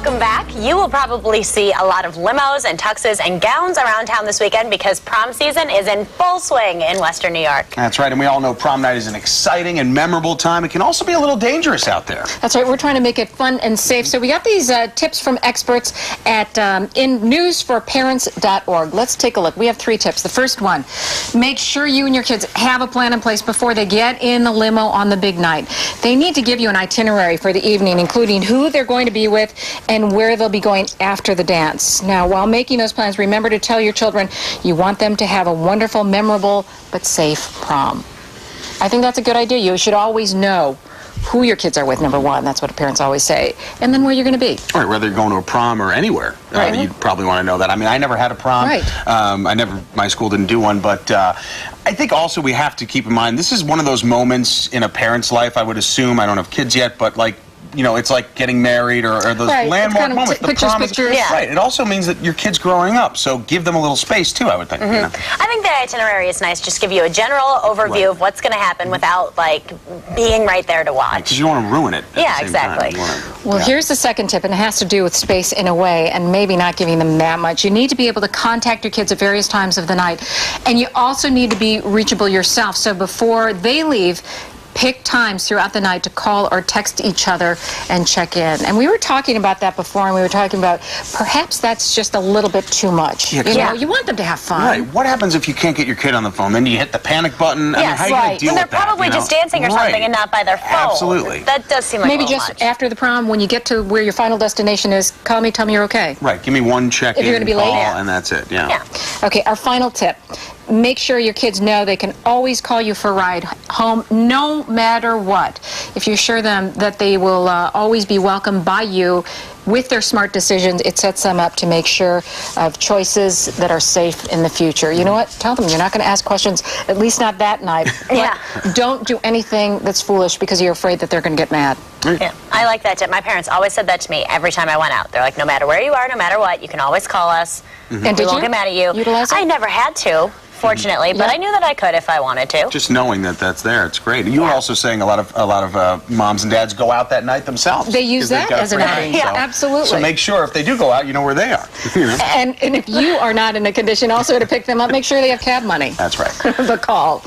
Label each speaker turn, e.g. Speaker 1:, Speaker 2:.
Speaker 1: Welcome back. You will probably see a lot of limos and tuxes and gowns around town this weekend because prom season is in full swing in Western New York.
Speaker 2: That's right, and we all know prom night is an exciting and memorable time. It can also be a little dangerous out there.
Speaker 3: That's right. We're trying to make it fun and safe. So we got these tips from experts at innewsforparents.org. Let's take a look. We have 3 tips. The first one, make sure you and your kids have a plan in place before they get in the limo on the big night. They need to give you an itinerary for the evening, including who they're going to be with and where they'll be going after the dance. Now, while making those plans, remember to tell your children you want them to have a wonderful, memorable, but safe prom. I think that's a good idea. You should always know who your kids are with, number one. That's what parents always say. And then where you're going to be.
Speaker 2: Right, whether you're going to a prom or anywhere.
Speaker 3: Right.
Speaker 2: You'd probably want to know that. I mean, I never had a prom.
Speaker 3: Right.
Speaker 2: My school didn't do one, but I think also we have to keep in mind, this is one of those moments in a parent's life, I would assume. I don't have kids yet, but like, you know, it's like getting married or those landmark
Speaker 3: kind of
Speaker 2: moments. The
Speaker 3: pictures.
Speaker 1: Yeah.
Speaker 2: Right. It also means that your kid's growing up, so give them a little space too, I would think. You know?
Speaker 1: I think the itinerary is nice. Just give you a general overview of what's going to happen without, like, being right there to watch.
Speaker 2: Because you don't want to ruin it.
Speaker 1: Yeah, exactly.
Speaker 3: Well, here's the second tip, and it has to do with space in a way and maybe not giving them that much. You need to be able to contact your kids at various times of the night, and you also need to be reachable yourself. So before they leave, pick times throughout the night to call or text each other and check in. And we were talking about that before, and we were talking about perhaps that's just a little bit too much.
Speaker 2: Yeah,
Speaker 3: you know, you want them to have fun.
Speaker 2: Right. What happens if you can't get your kid on the phone? Then you hit the panic button.
Speaker 1: Yes,
Speaker 2: I mean, how are you going to deal
Speaker 1: when they're
Speaker 2: with that?
Speaker 1: probably just dancing or something and not by their phone.
Speaker 2: Absolutely.
Speaker 1: That does seem like
Speaker 3: Maybe
Speaker 1: a little
Speaker 3: just
Speaker 1: much.
Speaker 3: after the prom, when you get to where your final destination is, call me, tell me you're okay.
Speaker 2: Right. Give me one check-in
Speaker 3: If you're gonna be late.
Speaker 2: call, and that's it. Yeah.
Speaker 3: Okay, our final tip. Make sure your kids know they can always call you for a ride home, no matter what. If you assure them that they will always be welcomed by you with their smart decisions, it sets them up to make sure of choices that are safe in the future. You know what? Tell them you're not going to ask questions, at least not that night.
Speaker 1: Yeah.
Speaker 3: Don't do anything that's foolish because you're afraid that they're going to get mad.
Speaker 1: Yeah, I like that tip. My parents always said that to me every time I went out. They're like, no matter where you are, no matter what, you can always call us.
Speaker 3: And
Speaker 1: we won't get mad at you.
Speaker 3: Utilize it?
Speaker 1: I never had to, fortunately, but I knew that I could if I wanted to.
Speaker 2: Just knowing that that's there, it's great. You were also saying a lot of moms and dads go out that night themselves.
Speaker 3: They use that as an outing. Yeah, absolutely.
Speaker 2: So make sure if they do go out, you know where they are. You know?
Speaker 3: And if you are not in a condition also to pick them up, make sure they have cab money.
Speaker 2: That's right.
Speaker 3: The call.